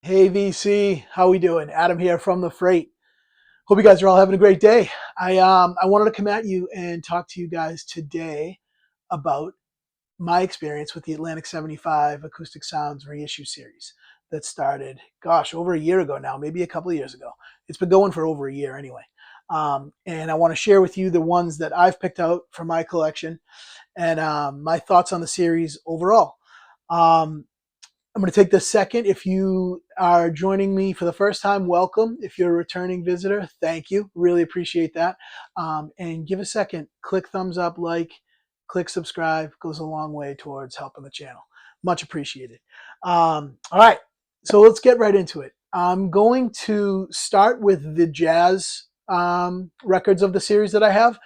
Hey VC, how we doing? Adam here from the Freight. Hope you guys are all having a great day. I wanted to come at you and talk to you guys today about my experience with the Atlantic 75 Acoustic Sounds reissue series that started, gosh, over a year ago now, maybe a couple of years ago. It's been going for over a year anyway. And I want to share with you the ones that I've picked out for my collection and my thoughts on the series overall. Um, I'm going to take this second. If you are joining me for the first time, welcome. If you're a returning visitor, thank you. Really appreciate that. And give a second, click thumbs up, like, click subscribe. Goes a long way towards helping the channel. Much appreciated. All right, so let's get right into it. I'm going to start with the jazz records of the series that I have.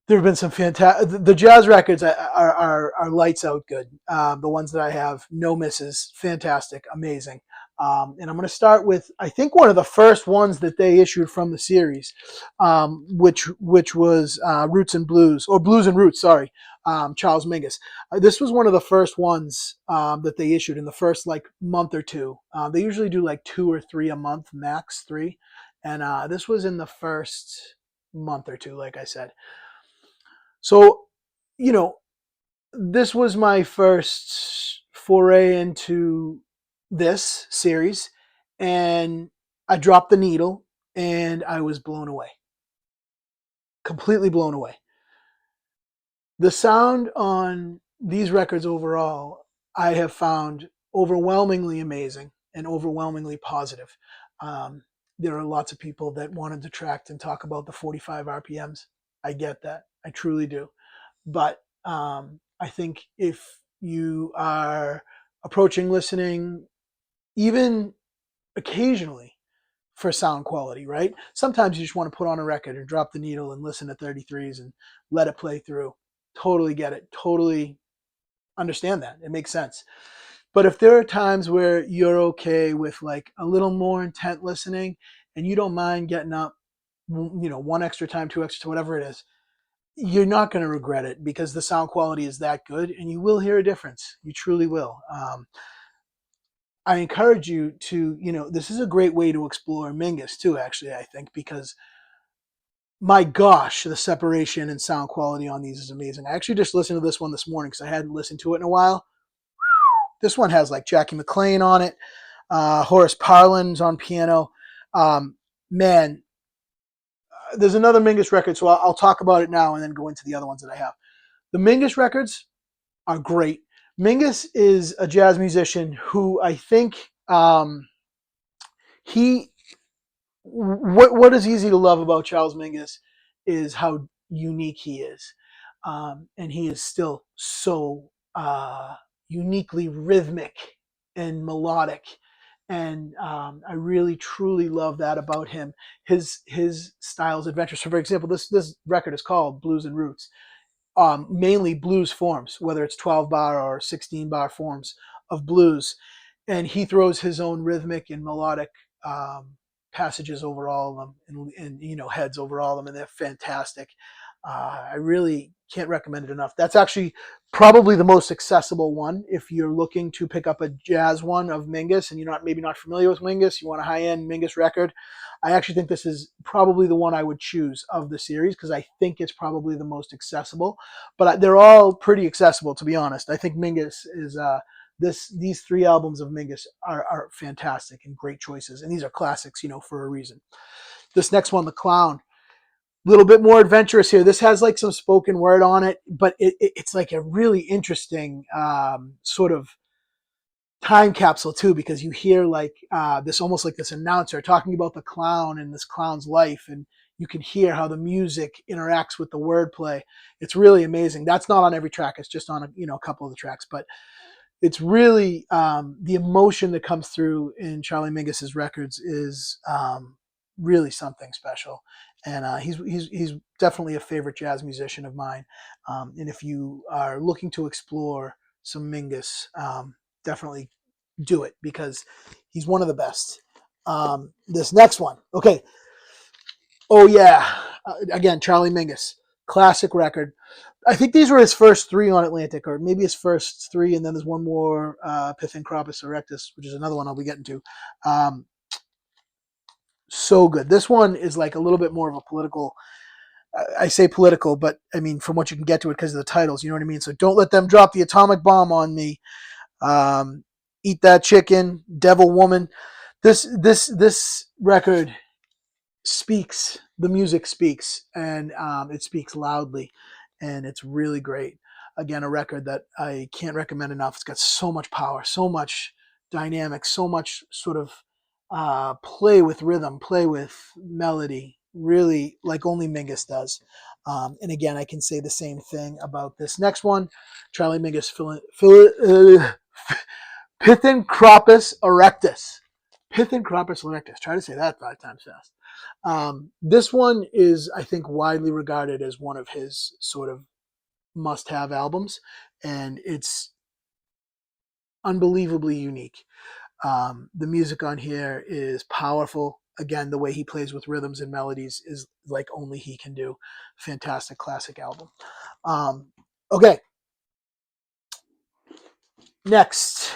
There have been some fantastic. The jazz records are lights out good. The ones that I have, no misses, fantastic, amazing. And I'm going to start with I think one of the first ones that they issued from the series, which was Roots and Blues or Blues and Roots. Sorry, Charles Mingus. This was one of the first ones that they issued in the first like month or two. They usually do like 2 or 3 a month, max 3, and this was in the first month or two, like I said. So, you know, this was my first foray into this series, and I dropped the needle and I was blown away. Completely blown away. The sound on these records overall, I have found overwhelmingly amazing and overwhelmingly positive. Um, there are lots of people that want to detract and talk about the 45 RPMs. I get that. I truly do. But I think if you are approaching listening, even occasionally, for sound quality, right? Sometimes you just want to put on a record and drop the needle and listen to 33s and let it play through. Totally get it. Totally understand that. It makes sense. But if there are times where you're okay with like a little more intent listening and you don't mind getting up, one extra time, 2 extra, whatever it is, you're not going to regret it because the sound quality is that good and you will hear a difference. You truly will. I encourage you to, this is a great way to explore Mingus too, actually, I think, because my gosh, the separation and sound quality on these is amazing. I actually just listened to this one this morning because I hadn't listened to it in a while. This one has like Jackie McLean on it. Horace Parlin's on piano. Man, there's another Mingus record, so I'll talk about it now and then go into the other ones that I have. The Mingus records are great. Mingus is a jazz musician who I think what is easy to love about Charles Mingus is how unique he is. And he is still so uniquely rhythmic and melodic. And I really, truly love that about him. His style is adventurous. So, for example, this record is called Blues and Roots. Mainly blues forms, whether it's 12 bar or 16 bar forms of blues. And he throws his own rhythmic and melodic passages over all of them and heads over all of them, and they're fantastic. I really can't recommend it enough. That's actually probably the most accessible one if you're looking to pick up a jazz one of Mingus and you're maybe not familiar with Mingus, you want a high-end Mingus record. I actually think this is probably the one I would choose of the series because I think it's probably the most accessible. But they're all pretty accessible, to be honest. I think Mingus is these 3 albums of Mingus are fantastic and great choices, and these are classics, for a reason. This next one, The Clown, a little bit more adventurous here. This has like some spoken word on it, but it's like a really interesting sort of time capsule too, because you hear like this almost like this announcer talking about the clown and this clown's life, and you can hear how the music interacts with the wordplay. It's really amazing. That's not on every track. It's just on a couple of the tracks, but it's really the emotion that comes through in Charlie Mingus's records is really something special, and he's definitely a favorite jazz musician of mine. And if you are looking to explore some Mingus, definitely do it because he's one of the best. This next one, okay. Oh yeah, again Charlie Mingus, classic record. I think these were his first 3 on Atlantic, or maybe his first 3, and then there's one more, Pithecanthropus erectus, which is another one I'll be getting to. So good. This one is like a little bit more of a political. I say political, but I mean from what you can get to it because of the titles. You know what I mean. So don't let them drop the atomic bomb on me. Eat that chicken, devil woman. This record speaks. The music speaks, and it speaks loudly, and it's really great. Again, a record that I can't recommend enough. It's got so much power, so much dynamic, so much sort of play with rhythm, play with melody, really like only Mingus does. And again, I can say the same thing about this next one, Charlie Mingus, Pithecanthropus erectus. Pithecanthropus erectus. Try to say that 5 times fast. This one is, I think, widely regarded as one of his sort of must-have albums, and it's unbelievably unique. The music on here is powerful. Again, the way he plays with rhythms and melodies is like only he can do. Fantastic classic album. Okay. Next,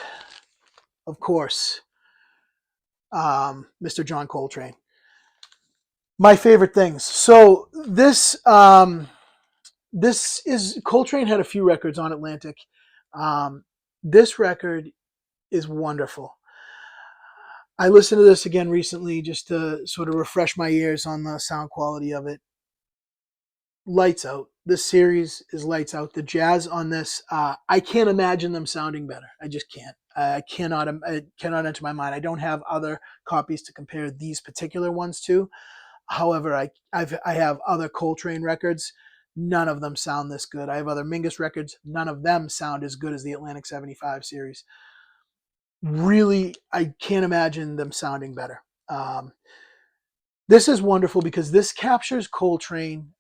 of course, Mr. John Coltrane. My favorite things. So this is Coltrane had a few records on Atlantic. This record is wonderful. I listened to this again recently just to sort of refresh my ears on the sound quality of it. Lights out. This series is lights out. The jazz on this, I can't imagine them sounding better. I just can't. It cannot enter my mind. I don't have other copies to compare these particular ones to. However, I have other Coltrane records. None of them sound this good. I have other Mingus records. None of them sound as good as the Atlantic 75 series. Really, I can't imagine them sounding better. This is wonderful because this captures Coltrane,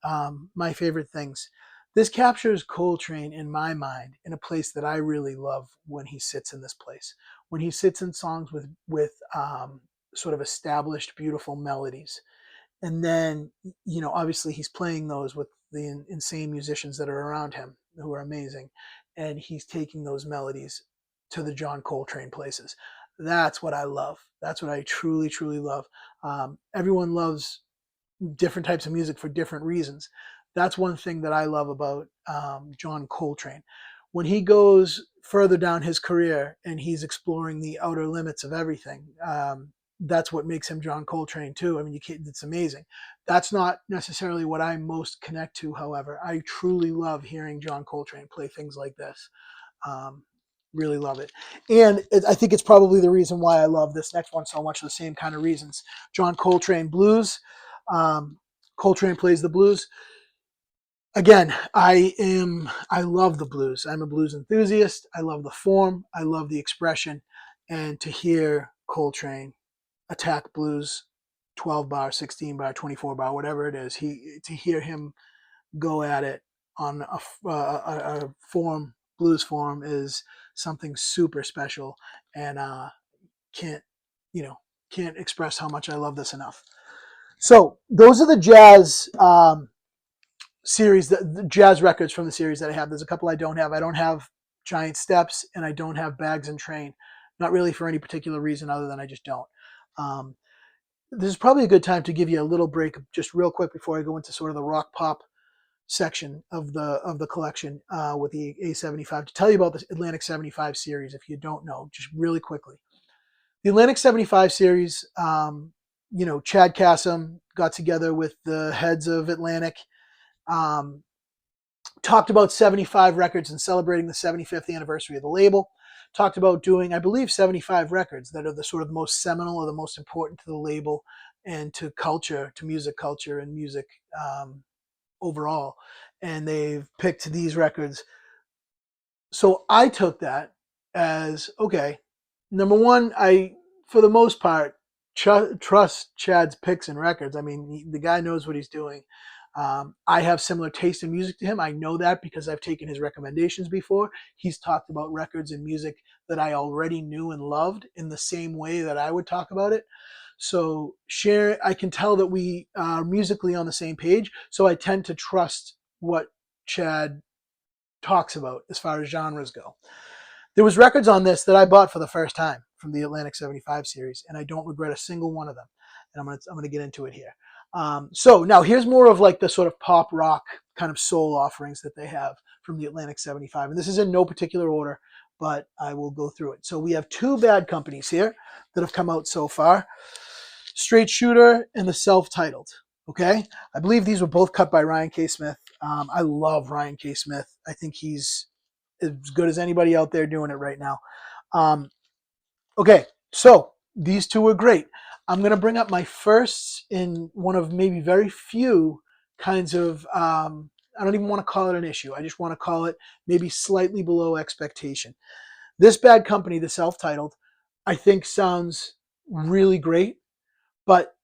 my favorite things. This captures Coltrane in my mind in a place that I really love when he sits in this place. When he sits in songs with sort of established, beautiful melodies. And then, obviously he's playing those with the insane musicians that are around him who are amazing. And he's taking those melodies to the John Coltrane places. That's what I love. That's what I truly, truly love. Everyone loves different types of music for different reasons. That's one thing that I love about John Coltrane. When he goes further down his career and he's exploring the outer limits of everything, that's what makes him John Coltrane too. I mean, it's amazing. That's not necessarily what I most connect to. However, I truly love hearing John Coltrane play things like this. Really love it. And I think it's probably the reason why I love this next one so much, the same kind of reasons. John Coltrane blues. Coltrane plays the blues. Again, I love the blues. I'm a blues enthusiast. I love the form. I love the expression. And to hear Coltrane attack blues 12 bar, 16 bar, 24 bar, whatever it is, to hear him go at it on a form, blues form, is something super special, and can't can't express how much I love this enough. So those are the jazz series, the jazz records from the series that I have. There's a couple I don't have. I don't have Giant Steps, and I don't have Bags and Train. Not really for any particular reason other than I just don't. This is probably a good time to give you a little break, just real quick, before I go into sort of the rock pop section of the collection with the A75, to tell you about the Atlantic 75 series. If you don't know, just really quickly, the Atlantic 75 series. Chad Kassam got together with the heads of Atlantic, talked about 75 records and celebrating the 75th anniversary of the label. Talked about doing, I believe, 75 records that are the sort of most seminal or the most important to the label and to culture, to music culture and music overall. And they've picked these records. So I took that as, okay, number one, for the most part, trust Chad's picks and records. I mean, the guy knows what he's doing. I have similar taste in music to him. I know that because I've taken his recommendations before. He's talked about records and music that I already knew and loved in the same way that I would talk about it. So I can tell that we are musically on the same page. So I tend to trust what Chad talks about as far as genres go. There was records on this that I bought for the first time from the Atlantic 75 series, and I don't regret a single one of them. And I'm gonna get into it here. So now here's more of like the sort of pop rock kind of soul offerings that they have from the Atlantic 75. And this is in no particular order, but I will go through it. So we have two Bad Companies here that have come out so far. Straight Shooter and the Self-Titled. Okay, I believe these were both cut by Ryan K. Smith. I love Ryan K. Smith. I think he's as good as anybody out there doing it right now. Okay, so these two were great. I'm going to bring up my first in one of maybe very few kinds of, I don't even want to call it an issue. I just want to call it maybe slightly below expectation. This Bad Company, the Self-Titled, I think sounds really great, but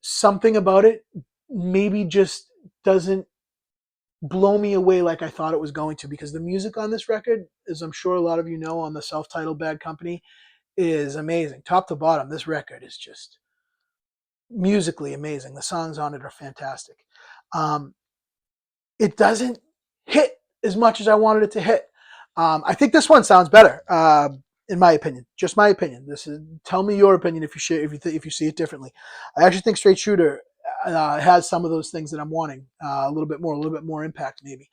something about it maybe just doesn't blow me away like I thought it was going to, because the music on this record, as I'm sure a lot of you know, on the Self-Titled Bad Company, is amazing. Top to bottom, this record is just musically amazing. The songs on it are fantastic. It doesn't hit as much as I wanted it to hit. I think this one sounds better, in my opinion. Just my opinion. This is, tell me your opinion if you share, if you see it differently. I actually think Straight Shooter has some of those things that I'm wanting. A little bit more impact, maybe.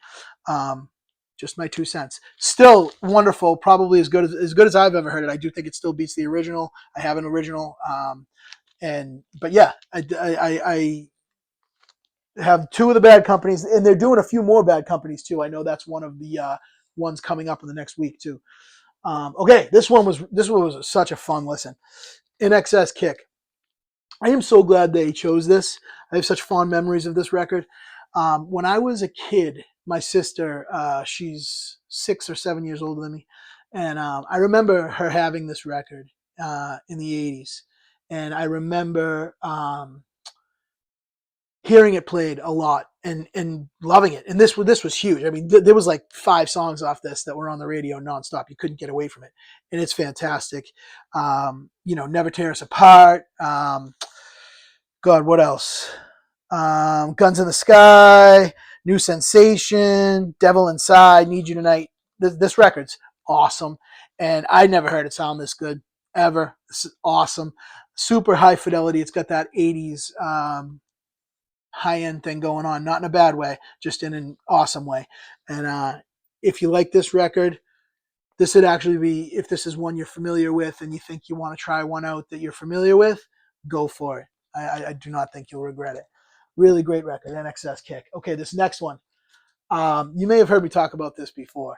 Just my 2 cents. Still wonderful. Probably as good as I've ever heard it. I do think it still beats the original. I have an original. But yeah, I have two of the Bad Companies, and they're doing a few more Bad Companies too. I know that's one of the ones coming up in the next week too. Okay, this one was such a fun listen. INXS Kick. I am so glad they chose this. I have such fond memories of this record. When I was a kid, my sister, she's 6 or 7 years older than me, and I remember her having this record in the 80s. And I remember hearing it played a lot and loving it. And this was huge. I mean, there was like 5 songs off this that were on the radio nonstop. You couldn't get away from it, and it's fantastic. Never Tear Us Apart. God, what else? Guns in the Sky, New Sensation, Devil Inside, Need You Tonight. This record's awesome, and I never heard it sound this good ever. This is awesome. Super high fidelity. It's got that 80s high-end thing going on, not in a bad way, just in an awesome way. And if you like this record, this would actually be, if this is one you're familiar with and you think you want to try one out that you're familiar with, go for it. I do not think you'll regret it. Really great record, INXS Kick. Okay, this next one. You may have heard me talk about this before.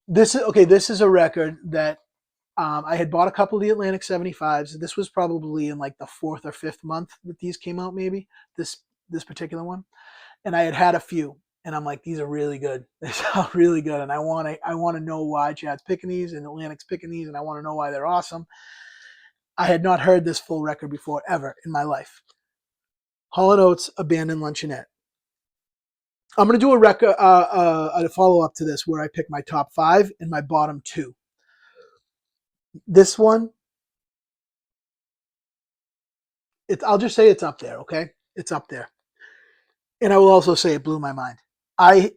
This is a record that I had bought a couple of the Atlantic 75s. This was probably in like the 4th or 5th month that these came out, maybe, this particular one. And I had a few, and I'm like, these are really good. They sound really good, and I want to know why Chad's picking these and Atlantic's picking these, and I want to know why they're awesome. I had not heard this full record before, ever in my life. Hall & Oates, Abandoned Luncheonette. I'm going to do a follow-up to this where I pick my top 5 and my bottom 2. This one, I'll just say it's up there, okay? It's up there. And I will also say it blew my mind. I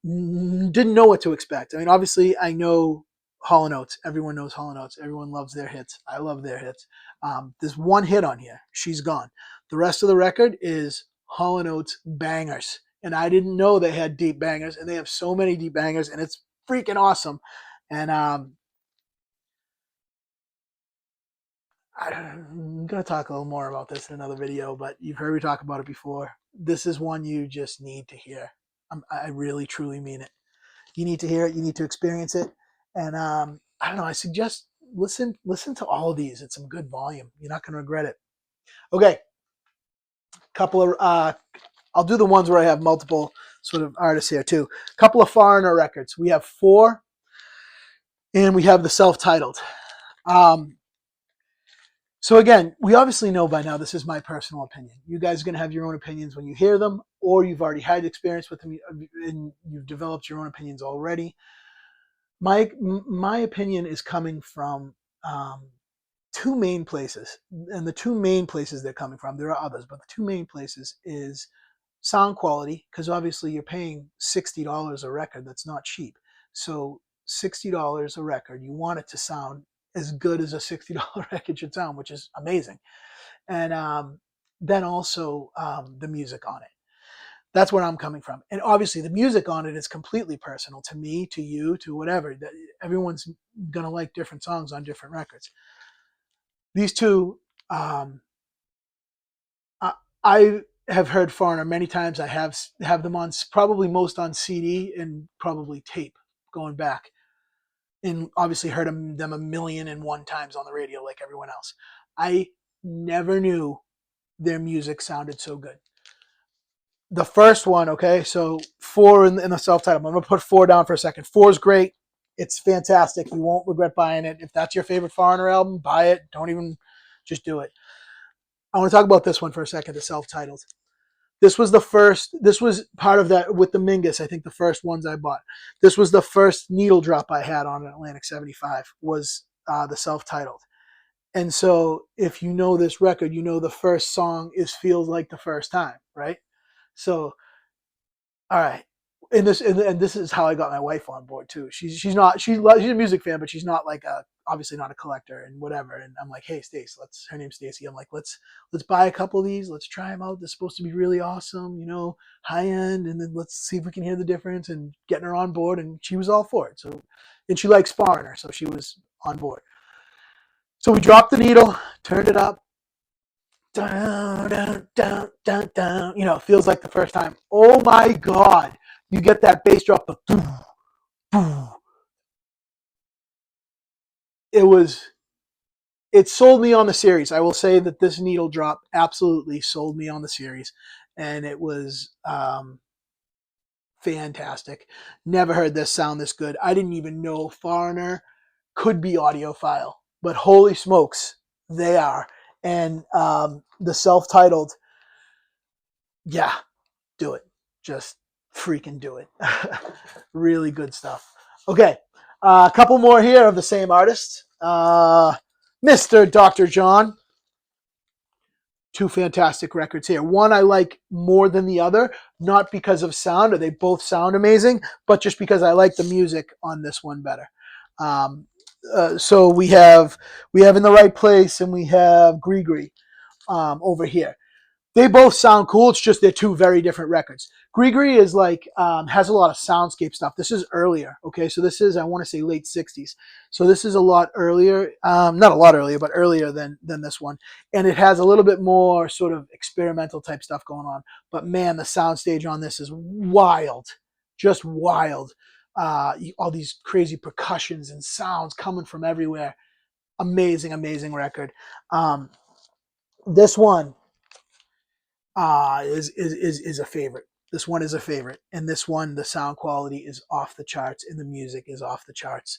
didn't know what to expect. I mean, obviously, I know Hall & Oates. Everyone knows Hall & Oates. Everyone loves their hits. I love their hits. There's one hit on here. She's Gone. The rest of the record is Hall & Oates bangers. And I didn't know they had deep bangers, and they have so many deep bangers, and it's freaking awesome. And I'm going to talk a little more about this in another video, but you've heard me talk about it before. This is one you just need to hear. I really, truly mean it. You need to hear it. You need to experience it. And I don't know. I suggest listen to all of these at some good volume. You're not going to regret it. Okay. Couple of I'll do the ones where I have multiple sort of artists here too. A couple of foreigner records. We have 4, and we have the Self-Titled. So again, we obviously know by now, this is my personal opinion. You guys are going to have your own opinions when you hear them, or you've already had experience with them and you've developed your own opinions already. My opinion is coming from 2 main places. And the 2 main places they're coming from, there are others, but the 2 main places is sound quality, because obviously you're paying $60 a record. That's not cheap. So $60 a record, you want it to sound as good as a $60 record should sound, which is amazing. And then also the music on it. That's where I'm coming from. And obviously the music on it is completely personal to me, to you, to whatever. Everyone's going to like different songs on different records. These two, I have heard Foreigner many times. I have them on, probably most on CD and probably tape going back. And obviously heard them 1,000,001 times on the radio like everyone else. I never knew their music sounded so good. The first one, okay, so 4 in the self-titled. I'm going to put 4 down for a second. 4 is great. It's fantastic. You won't regret buying it. If that's your favorite Foreigner album, buy it. Don't even, just do it. I want to talk about this one for a second, the self-titled. This was part of that with the Mingus, I think the first ones I bought. This was the first needle drop I had on an Atlantic 75, was the self-titled. And so if you know this record, you know the first song feels like the first time, right? So, all right. And this is how I got my wife on board too. She's a music fan, but she's not like obviously not a collector and whatever. And I'm like, hey, Stace, her name's Stacy. I'm like, let's buy a couple of these. Let's try them out. They're supposed to be really awesome, high end. And then let's see if we can hear the difference, and getting her on board. And she was all for it. So, and she likes Foreigner, so she was on board. So we dropped the needle, turned it up. Down, down, down, down, down. It feels like the first time. Oh my God. You get that bass drop. It sold me on the series. I will say that this needle drop absolutely sold me on the series. And it was fantastic. Never heard this sound this good. I didn't even know Foreigner could be audiophile. But holy smokes, they are. And the self-titled, yeah, do it. Just freaking do it. Really good stuff. Okay, a couple more here of the same artist. Mr. Dr. John. 2 fantastic records here. One I like more than the other, not because of sound, or they both sound amazing, but just because I like the music on this one better. So we have In the Right Place, and we have Gree over here. They both sound cool. It's just they're 2 very different records. Gree is like has a lot of soundscape stuff. This is earlier, okay? So this is, I want to say, late 60s. So this is a lot earlier, not a lot earlier, but earlier than this one. And it has a little bit more sort of experimental type stuff going on. But man, the soundstage on this is wild, just wild. All these crazy percussions and sounds coming from everywhere. Amazing, amazing record. This one is a favorite. This one is a favorite, and this one, the sound quality is off the charts, and the music is off the charts.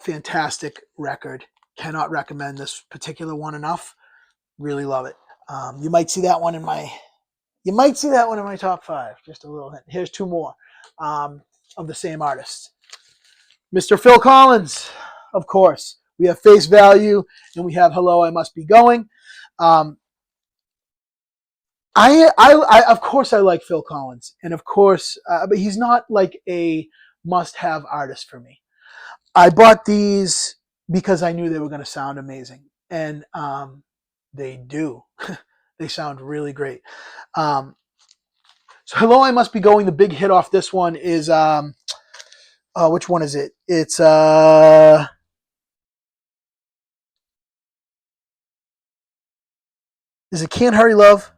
Fantastic record. Cannot recommend this particular one enough. Really love it. You might see that one in my top 5. Just a little hint. Here's 2 more of the same artist. Mr. Phil Collins, of course. We have Face Value, and we have Hello, I Must Be Going. I of course I like Phil Collins, and of course, but he's not like a must-have artist for me. I bought these because I knew they were going to sound amazing, and they do. They sound really great. So Hello, I Must Be Going. The big hit off this one is which one is it? It's is it Can't Hurry Love?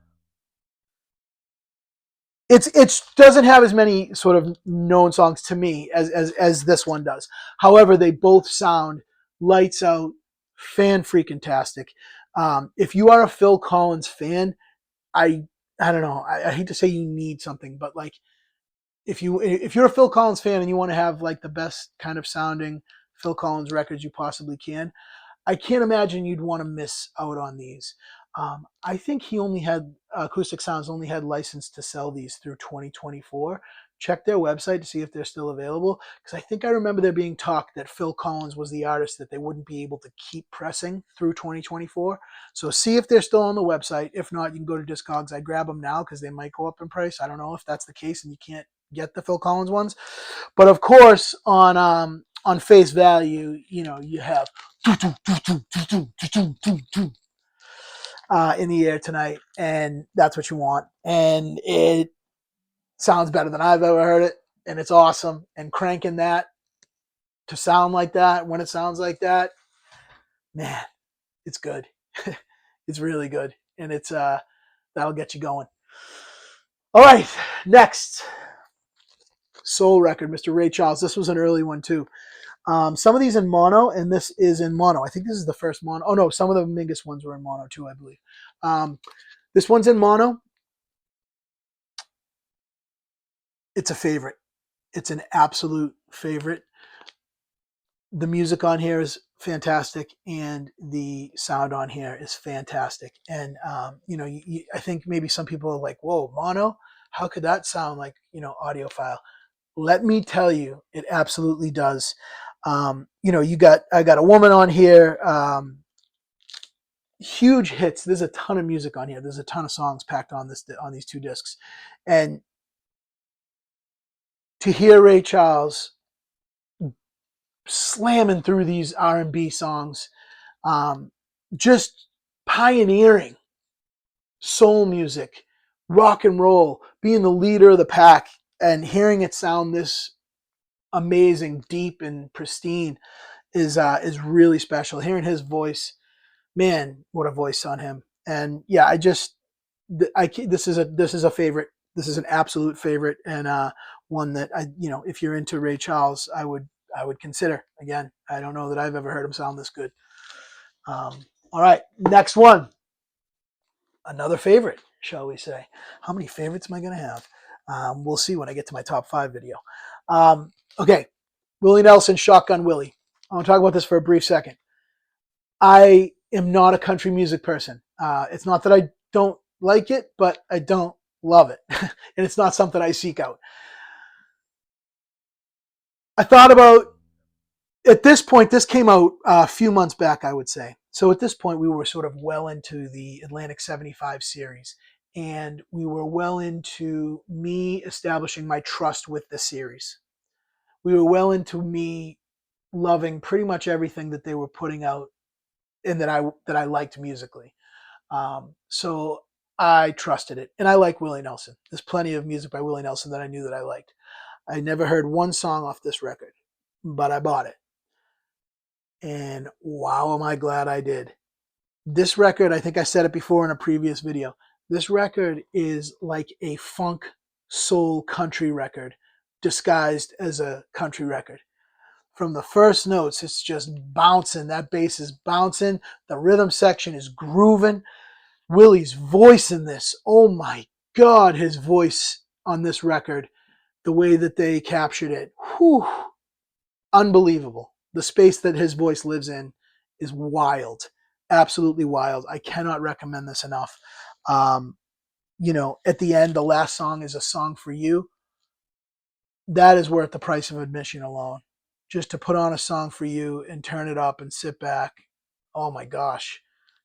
It doesn't have as many sort of known songs to me as this one does. However, they both sound lights out, fan freaking tastic. If you are a Phil Collins fan, I don't know. I hate to say you need something, but like if you're a Phil Collins fan and you want to have like the best kind of sounding Phil Collins records you possibly can, I can't imagine you'd want to miss out on these. I think he only had Acoustic Sounds only had license to sell these through 2024. check their website to see if they're still available. Because I think I remember there being talk that Phil Collins was the artist that they wouldn't be able to keep pressing through 2024. So see if they're still on the website. If not, you can go to Discogs. I grab them now because they might go up in price. I don't know if that's the case and you can't get the Phil Collins ones. But of course, on face value, you have in the air tonight, and that's what you want. And it sounds better than I've ever heard it, and it's awesome. And cranking that to sound like that when it sounds like that, man, it's good. It's really good, and it's that'll get you going. All right, next soul record, Mr. Ray Charles. This was an early one too. Some of these in mono, and this is in mono. I think this is the first mono. Oh no, some of the Mingus ones were in mono too, I believe. This one's in mono. It's a favorite. It's an absolute favorite. The music on here is fantastic, and the sound on here is fantastic. And I think maybe some people are like, "Whoa, mono? How could that sound like audiophile?" Let me tell you, it absolutely does. I got a woman on here. Huge hits. There's a ton of music on here. There's a ton of songs packed on these two discs, and to hear Ray Charles slamming through these R&B songs, just pioneering soul music, rock and roll, being the leader of the pack, and hearing it sound this amazing, deep, and pristine is really special. Hearing his voice, man, what a voice on him! And yeah, this is a favorite. This is an absolute favorite, and one that if you're into Ray Charles, I would consider. Again, I don't know that I've ever heard him sound this good. All right, next one. Another favorite, shall we say? How many favorites am I going to have? We'll see when I get to my top 5 video. Okay, Willie Nelson, Shotgun Willie. I want to talk about this for a brief second. I am not a country music person. It's not that I don't like it, but I don't love it. And it's not something I seek out. I thought about, at this point, this came out a few months back, I would say. So at this point, we were sort of well into the Atlantic 75 series. And we were well into me establishing my trust with the series. We were well into me loving pretty much everything that they were putting out and that I liked musically. So I trusted it. And I like Willie Nelson. There's plenty of music by Willie Nelson that I knew that I liked. I never heard one song off this record, but I bought it. And wow, am I glad I did. This record, I think I said it before in a previous video, this record is like a funk soul country record disguised as a country record. From the first notes, it's just bouncing. That bass is bouncing. The rhythm section is grooving. Willie's voice in this, oh my God, his voice on this record, the way that they captured it, whew, unbelievable. The space that his voice lives in is wild, absolutely wild. I cannot recommend this enough. At the end, the last song is A Song for You. That is worth the price of admission alone. Just to put on A Song for You and turn it up and sit back. Oh my gosh,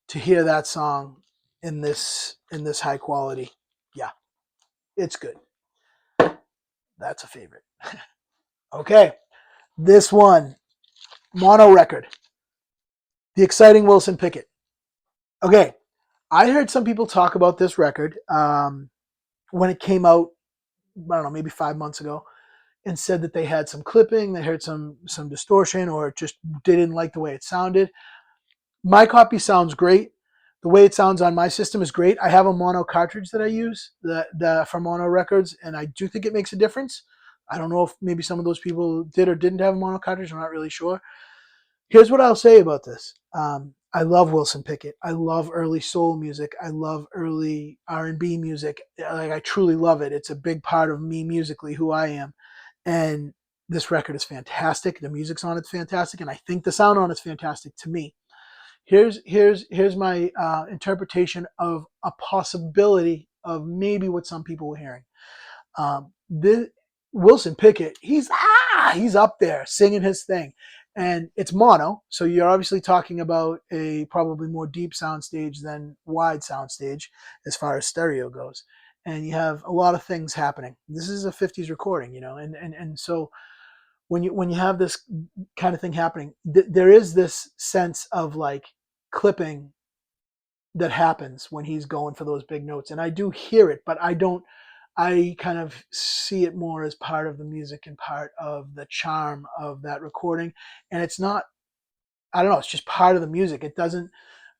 to hear that song in this high quality, yeah, it's good. That's a favorite. Okay, this one, mono record, The Exciting Wilson Pickett. Okay, I heard some people talk about this record when it came out, I don't know, maybe 5 months ago, and said that they had some clipping, they heard some distortion, or just didn't like the way it sounded. My copy sounds great. The way it sounds on my system is great. I have a mono cartridge that I use for mono records, and I do think it makes a difference. I don't know if maybe some of those people did or didn't have a mono cartridge. I'm not really sure. Here's what I'll say about this. I love Wilson Pickett. I love early soul music. I love early R&B music. Like, I truly love it. It's a big part of me musically, who I am. And this record is fantastic. The music's on it's fantastic, and I think the sound on it's fantastic to me. Here's my interpretation of a possibility of maybe what some people were hearing. Wilson Pickett, he's up there singing his thing. And it's mono, so you're obviously talking about a probably more deep soundstage than wide soundstage as far as stereo goes. And you have a lot of things happening. This is a 50s recording, and so when you have this kind of thing happening, there is this sense of like clipping that happens when he's going for those big notes. And I do hear it, but I kind of see it more as part of the music and part of the charm of that recording. And it's not, I don't know, it's just part of the music. It doesn't,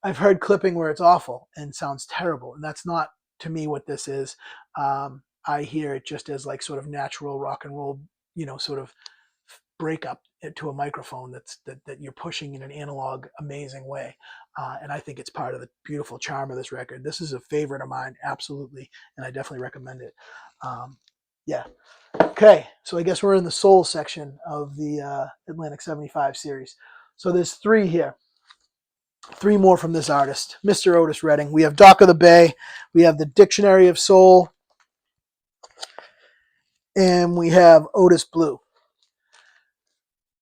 I've heard clipping where it's awful and sounds terrible. And that's not to me what this is. I hear it just as like sort of natural rock and roll, sort of breakup to a microphone that you're pushing in an analog, amazing way. And I think it's part of the beautiful charm of this record. This is a favorite of mine, absolutely, and I definitely recommend it. Yeah. Okay, so I guess we're in the soul section of the Atlantic 75 series. So there's three here. Three more from this artist, Mr. Otis Redding. We have Dock of the Bay, we have the Dictionary of Soul, and we have Otis Blue.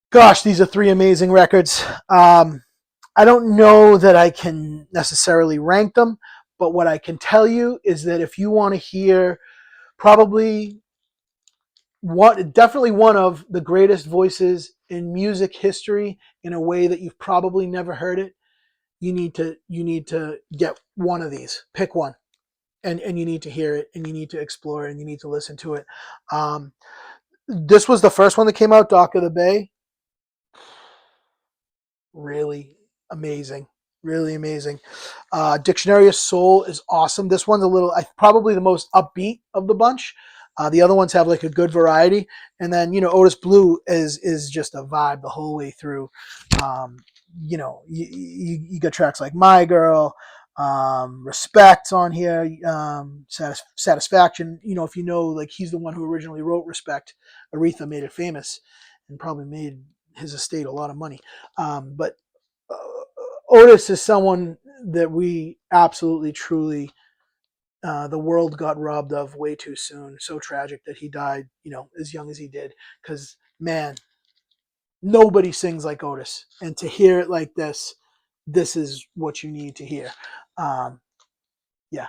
Gosh, these are three amazing records. I don't know that I can necessarily rank them, but what I can tell you is that if you want to hear probably definitely one of the greatest voices in music history in a way that you've probably never heard it, you need to get one of these. Pick one, and you need to hear it, and you need to explore it, and you need to listen to it. This was the first one that came out, Dock of the Bay. Really amazing. Really amazing. Dictionary of Soul is awesome. This one's probably the most upbeat of the bunch. The other ones have like a good variety. And then, Otis Blue is just a vibe the whole way through. You got tracks like My Girl, Respect on here, Satisfaction. If like he's the one who originally wrote Respect, Aretha made it famous and probably made his estate a lot of money. But Otis is someone that we absolutely, truly, the world got robbed of way too soon. So tragic that he died, as young as he did. Because, man, nobody sings like Otis. And to hear it like this is what you need to hear. Yeah,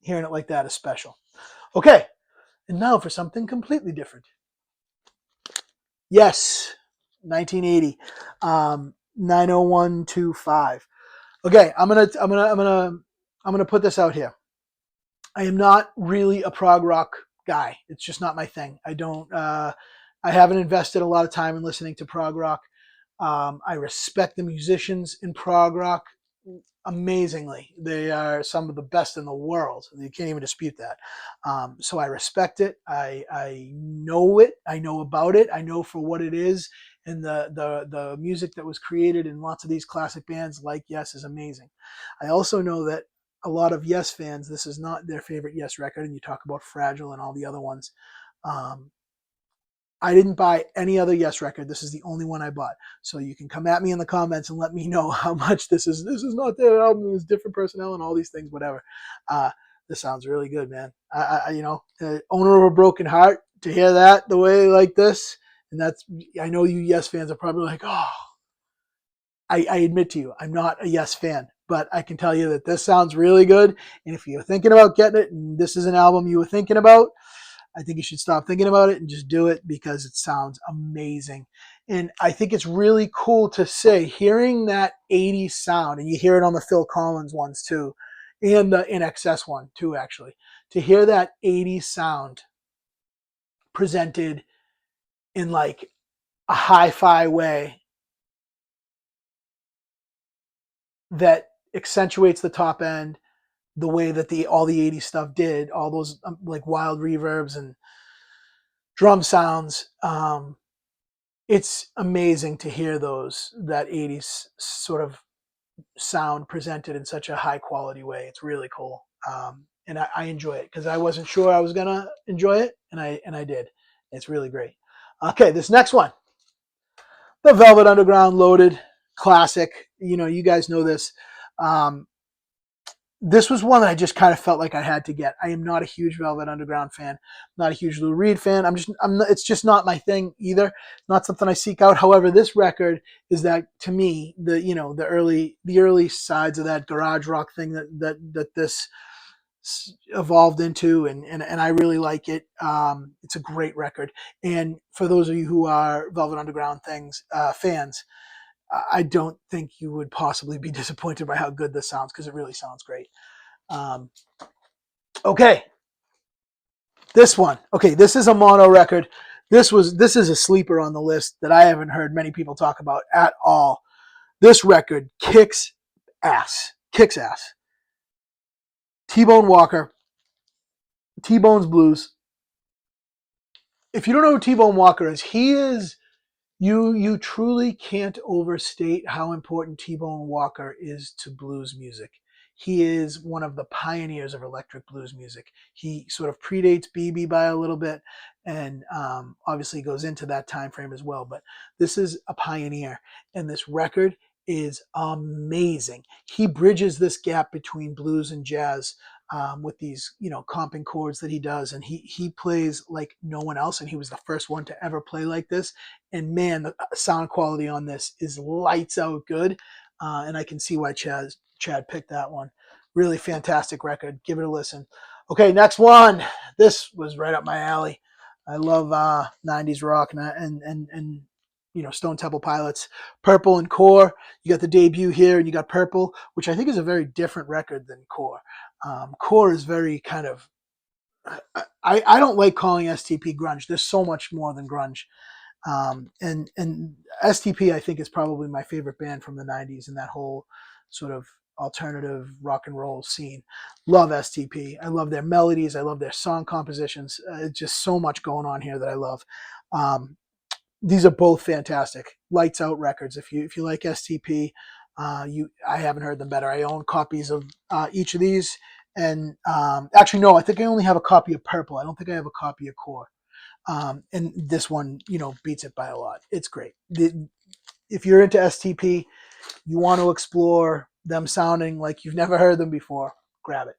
hearing it like that is special. Okay, and now for something completely different. Yes, 1980. 90125. Okay, I'm gonna put this out here. I am not really a prog rock guy. It's just not my thing. I haven't invested a lot of time in listening to prog rock. I respect the musicians in prog rock amazingly. They are some of the best in the world. You can't even dispute that. So I respect it. I know it. I know about it. I know for what it is. And the music that was created in lots of these classic bands like Yes is amazing. I also know that a lot of Yes fans, this is not their favorite Yes record. And you talk about Fragile and all the other ones. I didn't buy any other Yes record. This is the only one I bought. So you can come at me in the comments and let me know how much this is. This is not their album. It's different personnel and all these things, whatever. This sounds really good, man. Owner of a Broken Heart, to hear that the way like this, and I know you Yes fans are probably like, oh, I admit to you, I'm not a Yes fan, but I can tell you that this sounds really good. And if you're thinking about getting it, and this is an album you were thinking about, I think you should stop thinking about it and just do it because it sounds amazing. And I think it's really cool to say, hearing that 80s sound, and you hear it on the Phil Collins ones too, and the INXS one too, actually, to hear that 80s sound presented in like a hi-fi way that accentuates the top end the way that all the 80s stuff did, all those like wild reverbs and drum sounds. It's amazing to hear that 80s sort of sound presented in such a high quality way. It's really cool. And I enjoy it because I wasn't sure I was going to enjoy it. And I did. It's really great. Okay. This next one, the Velvet Underground Loaded classic. You guys know this. this was one that I just kind of felt like I had to get. I am not a huge Velvet Underground fan, not a huge Lou Reed fan. It's just not my thing either. Not something I seek out. However, this record is that, to me, the early sides of that garage rock thing that this evolved into, and I really like it. It's a great record. And for those of you who are Velvet Underground fans, I don't think you would possibly be disappointed by how good this sounds, because it really sounds great. Um, okay, this one. Okay, this is a mono record. This is a sleeper on the list that I haven't heard many people talk about at all. This record kicks ass. Kicks ass. T-Bone Walker, T-Bone's Blues. If you don't know who T-Bone Walker is, he is you truly can't overstate how important T-Bone Walker is to blues music. He is one of the pioneers of electric blues music. He sort of predates BB by a little bit, and obviously goes into that time frame as well. But this is a pioneer, and this record is amazing. He bridges this gap between blues and jazz with these, comping chords that he does, and he plays like no one else. And he was the first one to ever play like this. And man, the sound quality on this is lights out good. And I can see why Chad picked that one. Really fantastic record. Give it a listen. Okay, next one. This was right up my alley. I love 90s rock and Stone Temple Pilots. Purple and Core. You got the debut here, and you got Purple, which I think is a very different record than Core. Core is very kind of, I don't like calling STP grunge. There's so much more than grunge. And STP, I think, is probably my favorite band from the 90s and that whole sort of alternative rock and roll scene. Love STP. I love their melodies. I love their song compositions. Just so much going on here that I love. These are both fantastic. Lights out records. If you like STP, I haven't heard them better. I own copies of each of these. And actually, no, I think I only have a copy of Purple. I don't think I have a copy of Core. And this one, beats it by a lot. It's great. If you're into STP, you want to explore them sounding like you've never heard them before, grab it.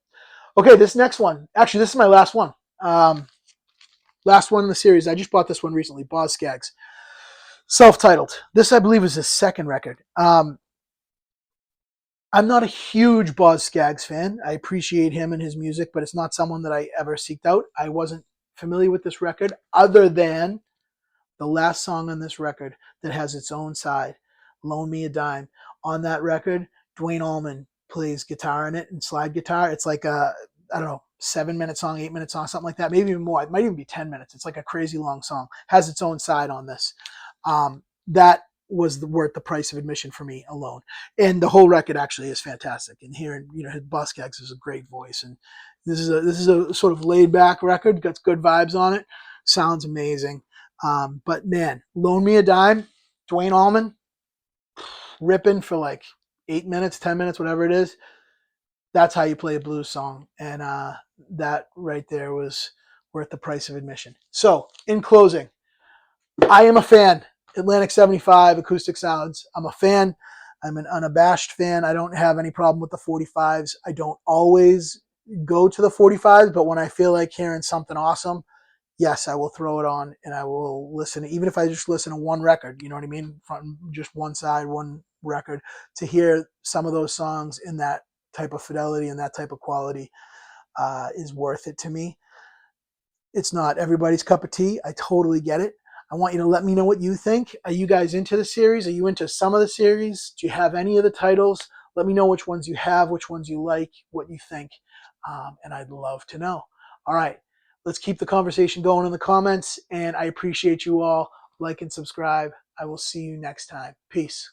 Okay, this next one. Actually, this is my last one. Last one in the series. I just bought this one recently, Boz Scaggs. Self-titled. This, I believe, is his second record. I'm not a huge Boz Scaggs fan. I appreciate him and his music, but it's not someone that I ever seeked out. I wasn't familiar with this record other than the last song on this record that has its own side, Loan Me a Dime. On that record, Duane Allman plays guitar in it and slide guitar. It's like a, I don't know, 7-minute song, 8-minute song, something like that, maybe even more. It might even be 10 minutes. It's like a crazy long song. Has its own side on this. That was worth the price of admission for me alone. And the whole record actually is fantastic. And hearing, his Boz Scaggs is a great voice. And this is a sort of laid back record, got good vibes on it. Sounds amazing. But man, Loan Me a Dime, Duane Allman, ripping for like 8 minutes, 10 minutes, whatever it is. That's how you play a blues song. And that right there was worth the price of admission. So in closing, I am a fan. Atlantic 75, Acoustic Sounds. I'm a fan. I'm an unabashed fan. I don't have any problem with the 45s. I don't always go to the 45s, but when I feel like hearing something awesome, yes, I will throw it on and I will listen. Even if I just listen to one record, you know what I mean? From just one side, one record, to hear some of those songs in that type of fidelity and that type of quality is worth it to me. It's not everybody's cup of tea. I totally get it. I want you to let me know what you think. Are you guys into the series? Are you into some of the series? Do you have any of the titles? Let me know which ones you have, which ones you like, what you think. And I'd love to know. All right. Let's keep the conversation going in the comments. And I appreciate you all. Like and subscribe. I will see you next time. Peace.